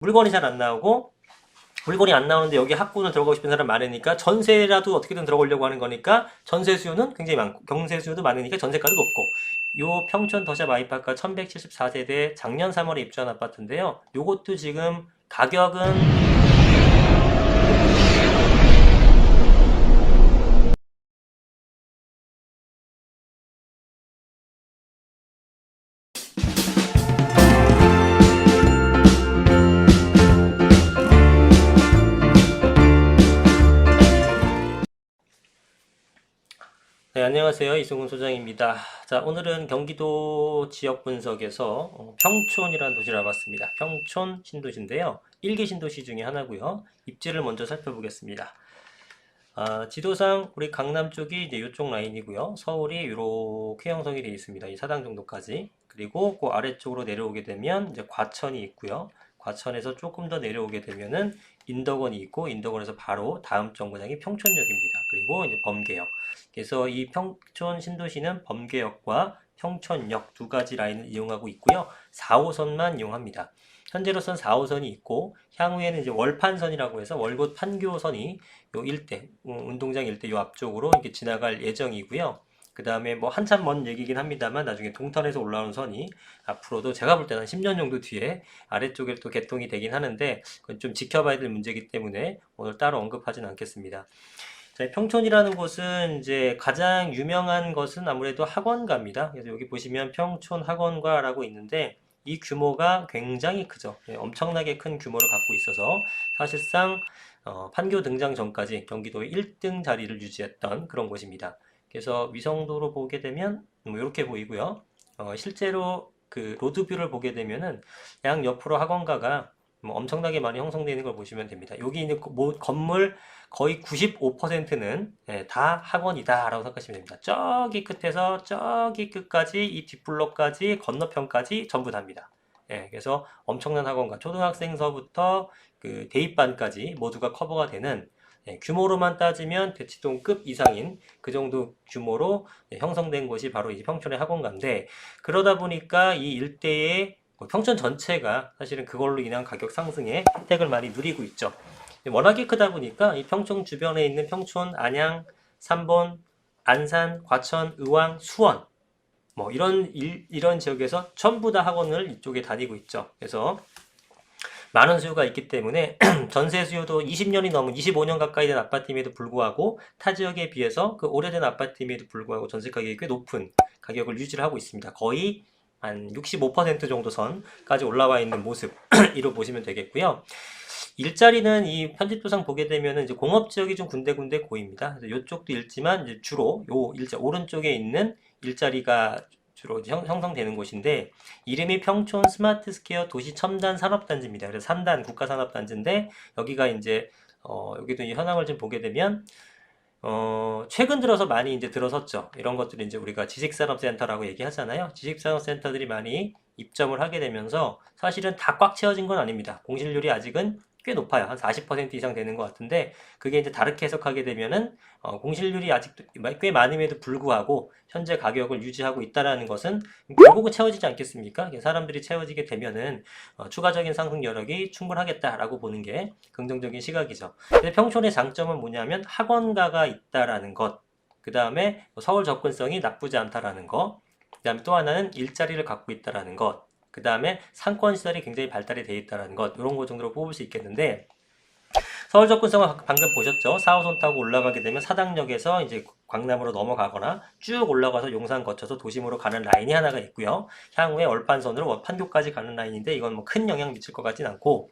물건이 잘 안 나오고, 물건이 안 나오는데 여기 학군을 들어가고 싶은 사람 많으니까 전세라도 어떻게든 들어가려고 하는 거니까 전세 수요는 굉장히 많고 경세 수요도 많으니까 전세가도 높고, 요 평촌 더샵 아이파크가 1174세대 작년 3월에 입주한 아파트인데요. 요것도 지금 가격은 네, 안녕하세요. 이승훈 소장입니다. 자, 오늘은 경기도 지역 분석에서 평촌이라는 도시를 알아봤습니다. 평촌 신도시인데요. 1기 신도시 중에 하나고요. 입지를 먼저 살펴보겠습니다. 지도상 우리 강남 쪽이 이제 이쪽 라인이고요. 서울이 이렇게 형성이 되어 있습니다. 이 사당 정도까지. 그리고 그 아래쪽으로 내려오게 되면 이제 과천이 있고요. 과천에서 조금 더 내려오게 되면은 인덕원이 있고, 인덕원에서 바로 다음 정거장이 평촌역입니다. 그리고 이제 범계역. 그래서 이 평촌 신도시는 범계역과 평촌역 두 가지 라인을 이용하고 있고요. 4호선만 이용합니다. 현재로선 4호선이 있고, 향후에는 이제 월판선이라고 해서 월곶 판교선이 요 일대, 운동장 일대 요 앞쪽으로 이렇게 지나갈 예정이고요. 그 다음에 뭐 한참 먼 얘기긴 합니다만 나중에 동탄에서 올라오는 선이 앞으로도 제가 볼 때는 10년 정도 뒤에 아래쪽에 또 개통이 되긴 하는데, 그건 좀 지켜봐야 될 문제이기 때문에 오늘 따로 언급하진 않겠습니다. 자, 평촌이라는 곳은 이제 가장 유명한 것은 아무래도 학원가입니다. 그래서 여기 보시면 평촌 학원가라고 있는데 이 규모가 굉장히 크죠. 엄청나게 큰 규모를 갖고 있어서 사실상 판교 등장 전까지 경기도의 1등 자리를 유지했던 그런 곳입니다. 그래서 위성도로 보게 되면 뭐 이렇게 보이고요. 실제로 그 로드뷰를 보게 되면은 양 옆으로 학원가가 뭐 엄청나게 많이 형성되어 있는 걸 보시면 됩니다. 여기 있는 건물 거의 95%는 다 학원이다 라고 생각하시면 됩니다. 저기 끝에서 저기 끝까지 이 뒷블록까지 건너편까지 전부 다입니다. 그래서 엄청난 학원과 초등학생서부터 그 대입반까지 모두가 커버가 되는, 규모로만 따지면 대치동급 이상인 그 정도 규모로 형성된 곳이 바로 이 평촌의 학원가인데, 그러다 보니까 이 일대의 평촌 전체가 사실은 그걸로 인한 가격 상승에 혜택을 많이 누리고 있죠. 워낙에 크다 보니까 이 평촌 주변에 있는 평촌, 안양, 삼본, 안산, 과천, 의왕, 수원 뭐 이런 지역에서 전부 다 학원을 이쪽에 다니고 있죠. 그래서 많은 수요가 있기 때문에 전세 수요도 20년이 넘은 25년 가까이 된 아파트임에도 불구하고 타 지역에 비해서 그 오래된 아파트임에도 불구하고 전세 가격이 꽤 높은 가격을 유지를 하고 있습니다. 거의 한 65% 정도 선까지 올라와 있는 모습 이로 보시면 되겠고요. 일자리는 이 편집도상 보게 되면 이제 공업 지역이 좀 군데군데 보입니다. 그래서 이쪽도 있지만 이제 주로 요 오른쪽에 있는 일자리가 주로 형성되는 곳인데, 이름이 평촌 스마트 스퀘어 도시 첨단 산업단지입니다. 그래서 3단 국가산업단지인데 여기가 이제 여기도 이 현황을 좀 보게 되면 최근 들어서 많이 이제 들어섰죠. 이런 것들이 이제 우리가 지식산업센터라고 얘기하잖아요. 지식산업센터들이 많이 입점을 하게 되면서 사실은 다 꽉 채워진 건 아닙니다. 공실률이 아직은 꽤 높아요. 한 40% 이상 되는 것 같은데, 그게 이제 다르게 해석하게 되면은 공실률이 아직도 꽤 많음에도 불구하고 현재 가격을 유지하고 있다라는 것은 결국은 채워지지 않겠습니까? 사람들이 채워지게 되면은 추가적인 상승 여력이 충분하겠다라고 보는 게 긍정적인 시각이죠. 근데 평촌의 장점은 뭐냐면 학원가가 있다라는 것, 그 다음에 서울 접근성이 나쁘지 않다라는 것, 그 다음에 또 하나는 일자리를 갖고 있다라는 것, 그 다음에 상권시설이 굉장히 발달이 되어 있다는 것, 이런 것 정도로 뽑을 수 있겠는데, 서울 접근성은 방금 보셨죠? 4호선 타고 올라가게 되면 사당역에서 이제 광남으로 넘어가거나 쭉 올라가서 용산 거쳐서 도심으로 가는 라인이 하나가 있고요. 향후에 얼판선으로 판교까지 가는 라인인데 이건 뭐 큰 영향 미칠 것 같진 않고,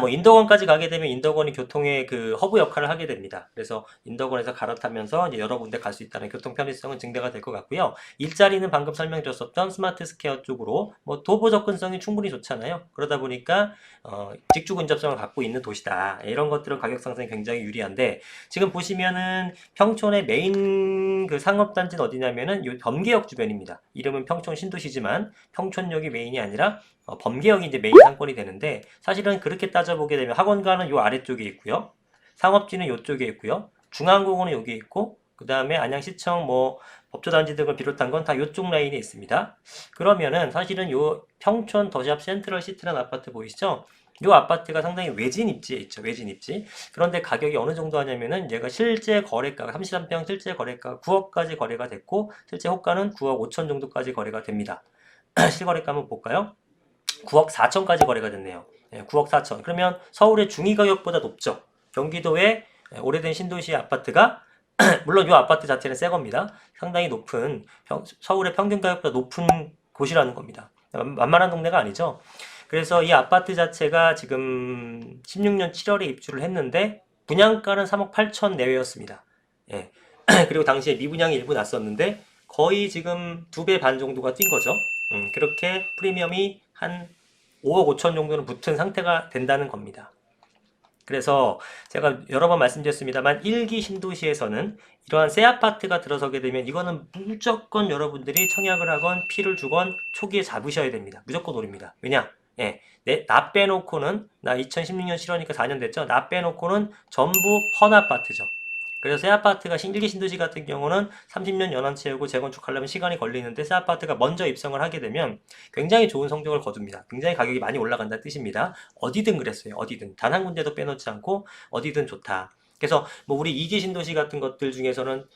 뭐 인덕원까지 가게 되면 인덕원이 교통의 그 허브 역할을 하게 됩니다. 그래서 인덕원에서 갈아타면서 이제 여러 군데 갈 수 있다는 교통 편의성은 증대가 될 것 같고요. 일자리는 방금 설명드렸었던 스마트 스퀘어 쪽으로 뭐 도보 접근성이 충분히 좋잖아요. 그러다 보니까 직주 근접성을 갖고 있는 도시다. 이런 것들은 가격 상승이 굉장히 유리한데, 지금 보시면은 평촌의 메인 그 상업단지는 어디냐면은 이 범계역 주변입니다. 이름은 평촌 신도시지만 평촌역이 메인이 아니라 범계역이 이제 메인 상권이 되는데, 사실은 그렇게 따져보게 되면 학원가는 요 아래쪽에 있고요. 상업지는 요쪽에 있고요. 중앙공원은 여기 있고, 그 다음에 안양시청 뭐 법조단지 등을 비롯한 건 다 요쪽 라인에 있습니다. 그러면은 사실은 요 평촌 더샵 센트럴 시티라는 아파트 보이시죠? 이 아파트가 상당히 외진 입지에 있죠. 외진 입지. 그런데 가격이 어느 정도 하냐면은 얘가 실제 거래가가 33평 실제 거래가 9억까지 거래가 됐고 실제 호가는 9억 5천 정도까지 거래가 됩니다. 실거래가 한번 볼까요? 9억 4천까지 거래가 됐네요. 9억 4천. 그러면 서울의 중위 가격보다 높죠. 경기도의 오래된 신도시 아파트가 물론 이 아파트 자체는 새 겁니다. 상당히 높은 서울의 평균 가격보다 높은 곳이라는 겁니다. 만만한 동네가 아니죠. 그래서 이 아파트 자체가 지금 16년 7월에 입주를 했는데 분양가는 3억 8천 내외였습니다. 예. 그리고 당시에 미분양이 일부 났었는데 거의 지금 2배 반 정도가 뛴 거죠. 그렇게 프리미엄이 한 5억 5천 정도는 붙은 상태가 된다는 겁니다. 그래서 제가 여러 번 말씀드렸습니다만 1기 신도시에서는 이러한 새 아파트가 들어서게 되면 이거는 무조건 여러분들이 청약을 하건 피를 주건 초기에 잡으셔야 됩니다. 무조건 오릅니다. 왜냐? 나 빼놓고는 나 2016년 7월이니까 4년 됐죠. 나 빼놓고는 전부 헌 아파트죠. 그래서 새 아파트가 1기 신도시 같은 경우는 30년 연한 채우고 재건축하려면 시간이 걸리는데 새 아파트가 먼저 입성을 하게 되면 굉장히 좋은 성적을 거둡니다. 굉장히 가격이 많이 올라간다는 뜻입니다. 어디든 그랬어요. 어디든. 단 한 군데도 빼놓지 않고 어디든 좋다. 그래서 뭐 우리 2기 신도시 같은 것들 중에서는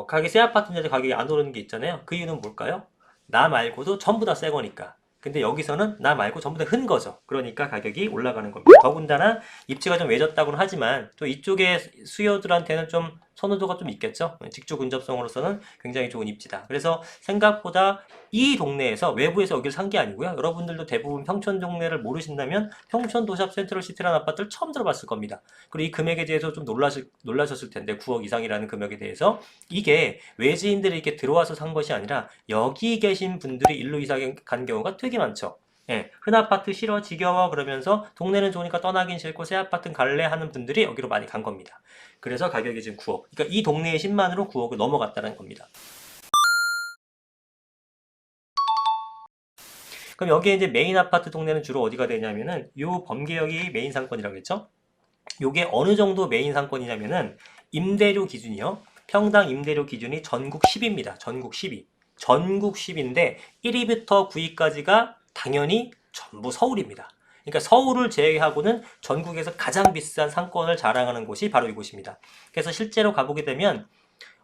가격이 새 아파트인데 가격이 안 오르는 게 있잖아요. 그 이유는 뭘까요? 나 말고도 전부 다 새 거니까. 근데 여기서는 나 말고 전부 다 흔 거죠. 그러니까 가격이 올라가는 겁니다. 더군다나 입지가 좀 외졌다고는 하지만 또 이쪽에 수요들한테는 좀 선호도가 좀 있겠죠. 직주 근접성으로서는 굉장히 좋은 입지다. 그래서 생각보다 이 동네에서 외부에서 여기를 산 게 아니고요. 여러분들도 대부분 평촌 동네를 모르신다면 평촌 도샵 센트럴시티라는 아파트를 처음 들어봤을 겁니다. 그리고 이 금액에 대해서 좀 놀라셨을 텐데 9억 이상이라는 금액에 대해서 이게 외지인들이 이렇게 들어와서 산 것이 아니라 여기 계신 분들이 일로 이사 간 경우가 되게 많죠. 흔 아파트 싫어 지겨워 그러면서 동네는 좋으니까 떠나긴 싫고 새 아파트 갈래 하는 분들이 여기로 많이 간 겁니다. 그래서 가격이 지금 9억. 그러니까 이 동네의 10만으로 9억을 넘어갔다는 겁니다. 그럼 여기에 이제 메인 아파트 동네는 주로 어디가 되냐면은 요 범계역이 메인 상권이라고 했죠? 요게 어느 정도 메인 상권이냐면은 임대료 기준이요. 평당 임대료 기준이 전국 10입니다. 전국 10위. 전국 10인데 1위부터 9위까지가 당연히 전부 서울입니다. 그러니까 서울을 제외하고는 전국에서 가장 비싼 상권을 자랑하는 곳이 바로 이곳입니다. 그래서 실제로 가보게 되면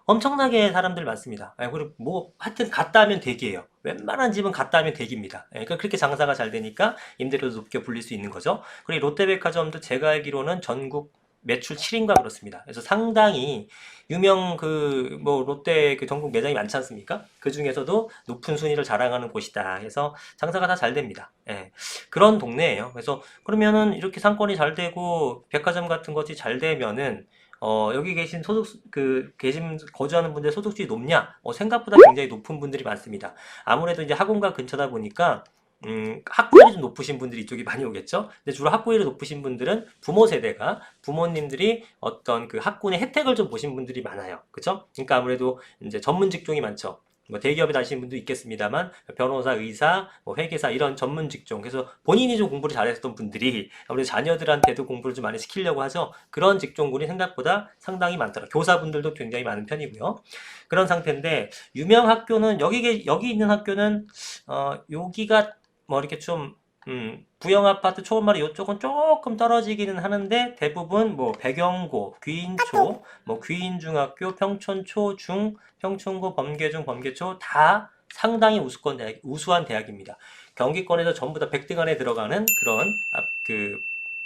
엄청나게 사람들 많습니다. 그리고 뭐 하여튼 갔다 하면 대기예요. 웬만한 집은 갔다 하면 대기입니다. 그러니까 그렇게 장사가 잘 되니까 임대료도 높게 불릴 수 있는 거죠. 그리고 롯데백화점도 제가 알기로는 전국 매출 7인가 그렇습니다. 그래서 상당히 유명 뭐 롯데 그 전국 매장이 많지 않습니까? 그 중에서도 높은 순위를 자랑하는 곳이다. 해서 장사가 다 잘 됩니다. 그런 동네예요. 그래서 그러면은 이렇게 상권이 잘 되고 백화점 같은 것이 잘 되면은 여기 계신 거주하는 분들 소득주이 높냐? 생각보다 굉장히 높은 분들이 많습니다. 아무래도 이제 학원가 근처다 보니까, 학구열이 좀 높으신 분들이 이쪽이 많이 오겠죠? 근데 주로 학구열이 높으신 분들은 부모 세대가, 부모님들이 어떤 그 학군의 혜택을 좀 보신 분들이 많아요. 그쵸? 그러니까 아무래도 이제 전문 직종이 많죠. 뭐 대기업에 다니시는 분도 있겠습니다만 변호사, 의사, 뭐 회계사 이런 전문 직종 그래서 본인이 좀 공부를 잘했던 분들이 아무래도 자녀들한테도 공부를 좀 많이 시키려고 하죠. 그런 직종군이 생각보다 상당히 많더라. 교사분들도 굉장히 많은 편이고요. 그런 상태인데 유명 학교는 여기 있는 학교는 여기가 뭐 이렇게 좀 부영 아파트 초원마을 이쪽은 조금 떨어지기는 하는데 대부분 뭐 백영고, 귀인초, 뭐 귀인중학교, 평촌초, 중, 평촌고, 범계중, 범계초 다 상당히 우수한 대학입니다. 경기권에서 전부 다 100등 안에 들어가는 그런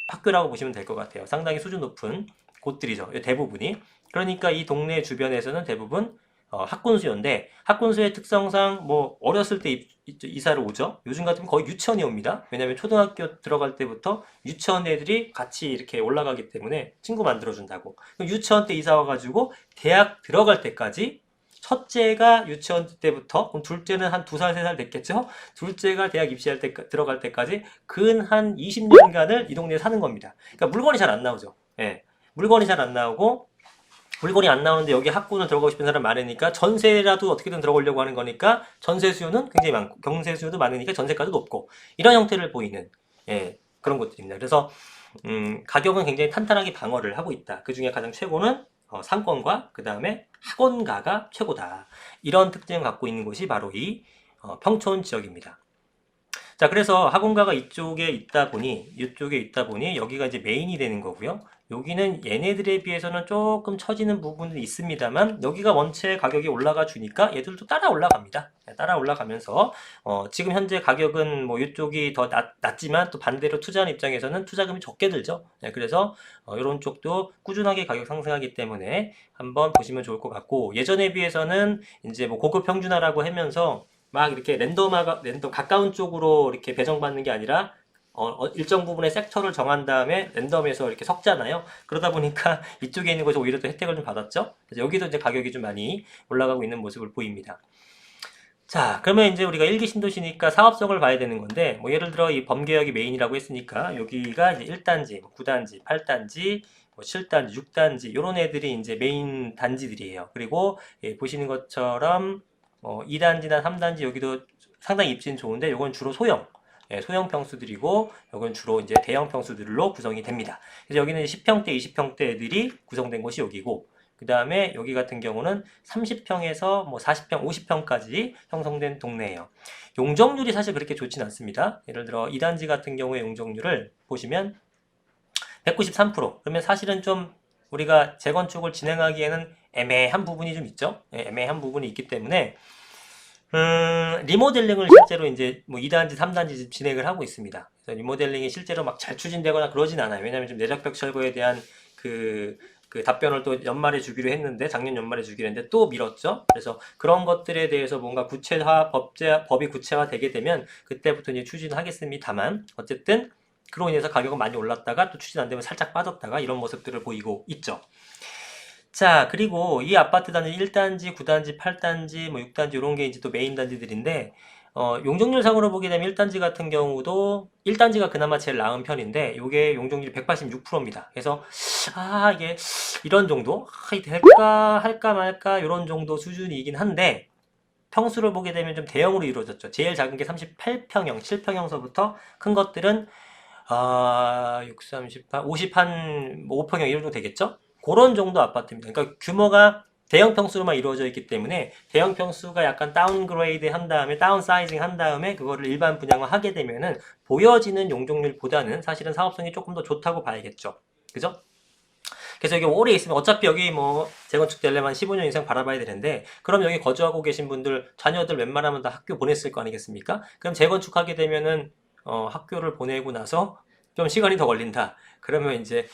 학교라고 보시면 될 것 같아요. 상당히 수준 높은 곳들이죠. 대부분이. 그러니까 이 동네 주변에서는 대부분 학군수요인데 학군수의 특성상 뭐 어렸을 때 이사를 오죠. 요즘 같으면 거의 유치원이 옵니다. 왜냐하면 초등학교 들어갈 때부터 유치원 애들이 같이 이렇게 올라가기 때문에 친구 만들어준다고. 유치원 때 이사 와가지고 대학 들어갈 때까지 첫째가 유치원 때부터 그럼 둘째는 한 2살, 3살 됐겠죠? 둘째가 대학 입시할 때 들어갈 때까지 근 한 20년간을 이 동네에 사는 겁니다. 그러니까 물건이 잘 안 나오죠. 물건이 잘 안 나오고 물건이 안 나오는데 여기 학군을 들어가고 싶은 사람 많으니까 전세라도 어떻게든 들어가려고 하는 거니까 전세 수요는 굉장히 많고 경세 수요도 많으니까 전세가도 높고 이런 형태를 보이는 그런 것들입니다. 그래서 가격은 굉장히 탄탄하게 방어를 하고 있다. 그 중에 가장 최고는 상권과 그 다음에 학원가가 최고다. 이런 특징을 갖고 있는 곳이 바로 이 평촌 지역입니다. 자, 그래서 학원가가 이쪽에 있다 보니 여기가 이제 메인이 되는 거고요. 여기는 얘네들에 비해서는 조금 처지는 부분이 있습니다만 여기가 원체 가격이 올라가 주니까 얘들도 따라 올라갑니다. 따라 올라가면서 지금 현재 가격은 뭐 이쪽이 더 낮지만 또 반대로 투자하는 입장에서는 투자금이 적게 들죠. 그래서 이런 쪽도 꾸준하게 가격 상승하기 때문에 한번 보시면 좋을 것 같고, 예전에 비해서는 이제 뭐 고급 평준화라고 하면서 막 이렇게 랜덤 가까운 쪽으로 이렇게 배정받는 게 아니라 일정 부분의 섹터를 정한 다음에 랜덤에서 이렇게 섞잖아요. 그러다 보니까 이쪽에 있는 것이 오히려 더 혜택을 좀 받았죠. 그래서 여기도 이제 가격이 좀 많이 올라가고 있는 모습을 보입니다. 자, 그러면 이제 우리가 1기 신도시니까 사업성을 봐야 되는 건데, 뭐 예를 들어 이 범계역이 메인이라고 했으니까 여기가 이제 1단지, 9단지, 8단지, 7단지, 6단지 이런 애들이 이제 메인 단지들이에요. 그리고 보시는 것처럼 2단지나 3단지 여기도 상당히 입지는 좋은데 이건 주로 소형 평수들이고 이건 주로 이제 대형 평수들로 구성이 됩니다. 그래서 여기는 10평대, 20평대 애들이 구성된 곳이 여기고, 그 다음에 여기 같은 경우는 30평에서 뭐 40평, 50평까지 형성된 동네예요. 용적률이 사실 그렇게 좋진 않습니다. 예를 들어 2단지 같은 경우에 용적률을 보시면 193%. 그러면 사실은 좀 우리가 재건축을 진행하기에는 애매한 부분이 좀 있죠. 애매한 부분이 있기 때문에 리모델링을 실제로 이제 뭐 2단지, 3단지 진행을 하고 있습니다. 그래서 리모델링이 실제로 막 잘 추진되거나 그러진 않아요. 왜냐하면 좀 내적벽 철거에 대한 그 답변을 또 연말에 주기로 했는데, 작년 연말에 주기로 했는데 또 미뤘죠. 그래서 그런 것들에 대해서 뭔가 법이 구체화 되게 되면 그때부터 이제 추진을 하겠습니다만, 어쨌든 그로 인해서 가격은 많이 올랐다가 또 추진 안 되면 살짝 빠졌다가 이런 모습들을 보이고 있죠. 자, 그리고 이 아파트 단지 1단지, 9단지, 8단지, 뭐 6단지 이런 게 이제 또 메인 단지들인데, 용적률상으로 보게 되면 1단지 같은 경우도 1단지가 그나마 제일 나은 편인데 이게 용적률이 186%입니다. 그래서 이게 이런 정도? 될까 할까 말까 이런 정도 수준이긴 한데, 평수를 보게 되면 좀 대형으로 이루어졌죠. 제일 작은 게 38평형, 7평형서부터 큰 것들은 6, 38, 50 한 5평형 이런 정도 되겠죠? 그런 정도 아파트입니다. 그러니까 규모가 대형 평수로만 이루어져 있기 때문에 대형 평수가 약간 다운그레이드 한 다음에 다운사이징 한 다음에 그거를 일반 분양을 하게 되면은 보여지는 용적률보다는 사실은 사업성이 조금 더 좋다고 봐야겠죠. 그죠? 그래서 여기 오래 있으면 어차피 여기 뭐 재건축 되려면 15년 이상 바라봐야 되는데, 그럼 여기 거주하고 계신 분들 자녀들 웬만하면 다 학교 보냈을 거 아니겠습니까? 그럼 재건축하게 되면은 학교를 보내고 나서 좀 시간이 더 걸린다. 그러면 이제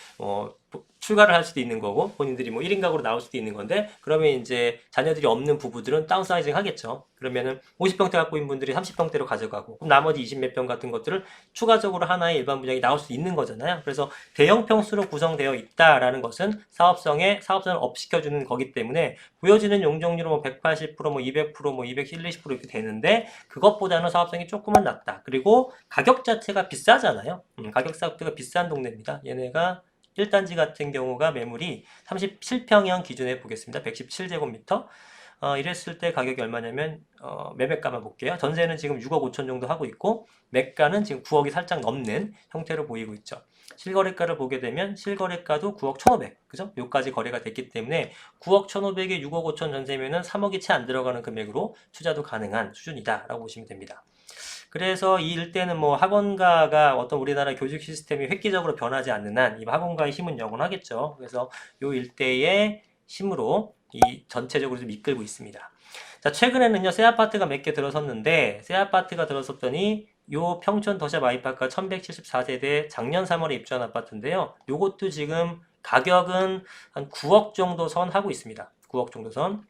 출가를 할 수도 있는 거고 본인들이 뭐 1인 가구로 나올 수도 있는 건데, 그러면 이제 자녀들이 없는 부부들은 다운사이징 하겠죠. 그러면은 50평대 갖고 있는 분들이 30평대로 가져가고, 그럼 나머지 20 몇 평 같은 것들을 추가적으로 하나의 일반 분양이 나올 수 있는 거잖아요. 그래서 대형 평수로 구성되어 있다라는 것은 사업성을 업시켜주는 거기 때문에 보여지는 용적률은 뭐 180%, 뭐 200%, 뭐 220, 이렇게 되는데 그것보다는 사업성이 조금은 낮다. 그리고 가격 자체가 비싸잖아요. 가격 자체가 비싼 동네입니다. 얘네가 1단지 같은 경우가 매물이 37평형 기준에 보겠습니다. 117제곱미터. 이랬을 때 가격이 얼마냐면 매매가만 볼게요. 전세는 지금 6억 5천 정도 하고 있고 매가는 지금 9억이 살짝 넘는 형태로 보이고 있죠. 실거래가를 보게 되면 실거래가도 9억 1,500, 그죠? 여기까지 거래가 됐기 때문에 9억 1,500에 6억 5천 전세면은 3억이 채 안 들어가는 금액으로 투자도 가능한 수준이다라고 보시면 됩니다. 그래서 이 일대는 뭐 학원가가 어떤 우리나라 교육 시스템이 획기적으로 변하지 않는 한 이 학원가의 힘은 영원하겠죠. 그래서 이 일대의 힘으로 이 전체적으로 좀 이끌고 있습니다. 자, 최근에는요, 새 아파트가 몇 개 들어섰는데, 새 아파트가 들어섰더니 요 평촌 더샵 아이파크가 1174세대 작년 3월에 입주한 아파트인데요. 요것도 지금 가격은 한 9억 정도 선 하고 있습니다. 9억 정도 선.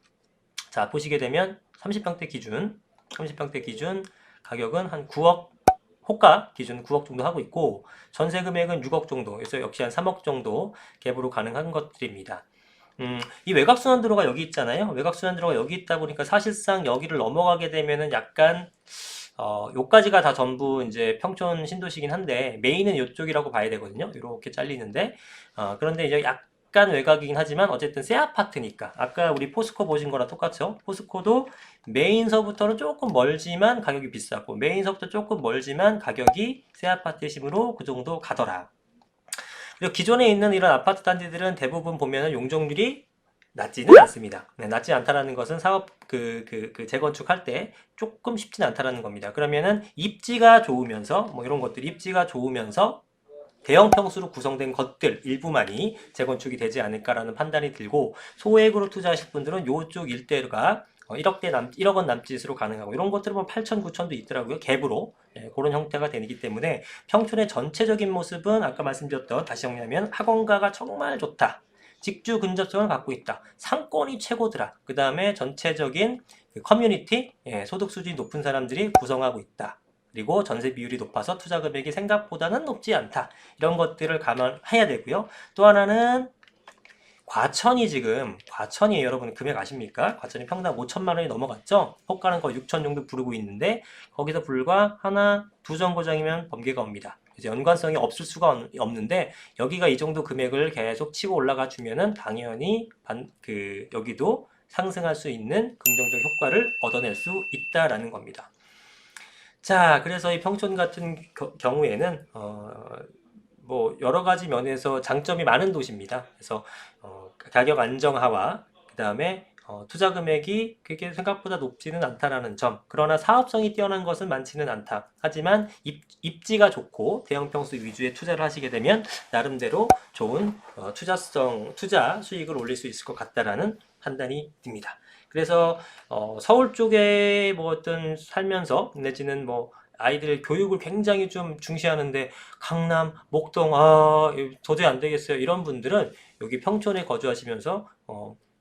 자, 보시게 되면 30평대 기준 가격은 한 9억, 호가 기준 9억 정도 하고 있고 전세 금액은 6억 정도, 그래서 역시 한 3억 정도 갭으로 가능한 것들입니다. 이 외곽순환도로가 여기 있잖아요. 외곽순환도로가 여기 있다 보니까 사실상 여기를 넘어가게 되면은 약간 요까지가 다 전부 이제 평촌 신도시긴 한데 메인은 이쪽이라고 봐야 되거든요. 이렇게 잘리는데 그런데 이제 약간 외곽이긴 하지만 어쨌든 새 아파트니까 아까 우리 포스코 보신 거랑 똑같죠. 포스코도 메인서부터는 조금 멀지만 가격이 비싸고 메인서부터 조금 멀지만 가격이 새 아파트의 심으로 그 정도 가더라. 그리고 기존에 있는 이런 아파트 단지들은 대부분 보면은 용적률이 낮지는 않습니다. 네, 낮지 않다라는 것은 사업 재건축할 때 조금 쉽진 않다라는 겁니다. 그러면은 입지가 좋으면서 뭐 이런 것들 입지가 좋으면서 대형 평수로 구성된 것들 일부만이 재건축이 되지 않을까라는 판단이 들고, 소액으로 투자하실 분들은 이쪽 일대가 1억 원 남짓으로 가능하고, 이런 것들은 뭐 8천, 9천도 있더라고요. 갭으로. 예, 그런 형태가 되기 때문에 평촌의 전체적인 모습은 아까 말씀드렸던, 다시 정리하면 학원가가 정말 좋다. 직주 근접성을 갖고 있다. 상권이 최고더라. 그 다음에 전체적인 커뮤니티, 소득 수준이 높은 사람들이 구성하고 있다. 그리고 전세 비율이 높아서 투자 금액이 생각보다는 높지 않다. 이런 것들을 감안해야 되고요. 또 하나는 과천이에요. 여러분 금액 아십니까? 과천이 평당 5천만 원이 넘어갔죠? 호가는 거의 6천 정도 부르고 있는데, 거기서 불과 하나, 두 정거장이면 범죄가 옵니다. 이제 연관성이 없을 수가 없는데, 여기가 이 정도 금액을 계속 치고 올라가 주면은 당연히 여기도 상승할 수 있는 긍정적 효과를 얻어낼 수 있다라는 겁니다. 자, 그래서 이 평촌 같은 경우에는 뭐 여러 가지 면에서 장점이 많은 도시입니다. 그래서 가격 안정화와 그 다음에 투자 금액이 그게 생각보다 높지는 않다라는 점. 그러나 사업성이 뛰어난 것은 많지는 않다. 하지만 입지가 좋고 대형 평수 위주의 투자를 하시게 되면 나름대로 좋은 투자 수익을 올릴 수 있을 것 같다라는 판단이 듭니다. 그래서 서울 쪽에 뭐 어떤 살면서 내지는 뭐 아이들 교육을 굉장히 좀 중시하는데, 강남, 목동, 도저히 안 되겠어요. 이런 분들은 여기 평촌에 거주하시면서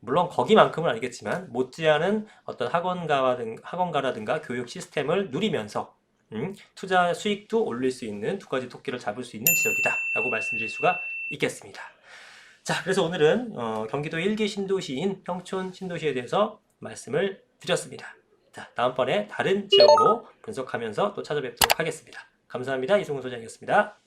물론 거기만큼은 아니겠지만 못지않은 어떤 학원가라든가 교육 시스템을 누리면서 투자 수익도 올릴 수 있는 두 가지 토끼를 잡을 수 있는 지역이다 라고 말씀드릴 수가 있겠습니다. 자, 그래서 오늘은 경기도 1기 신도시인 평촌 신도시에 대해서 말씀을 드렸습니다. 자, 다음번에 다른 지역으로 분석하면서 또 찾아뵙도록 하겠습니다. 감사합니다. 이승훈 소장이었습니다.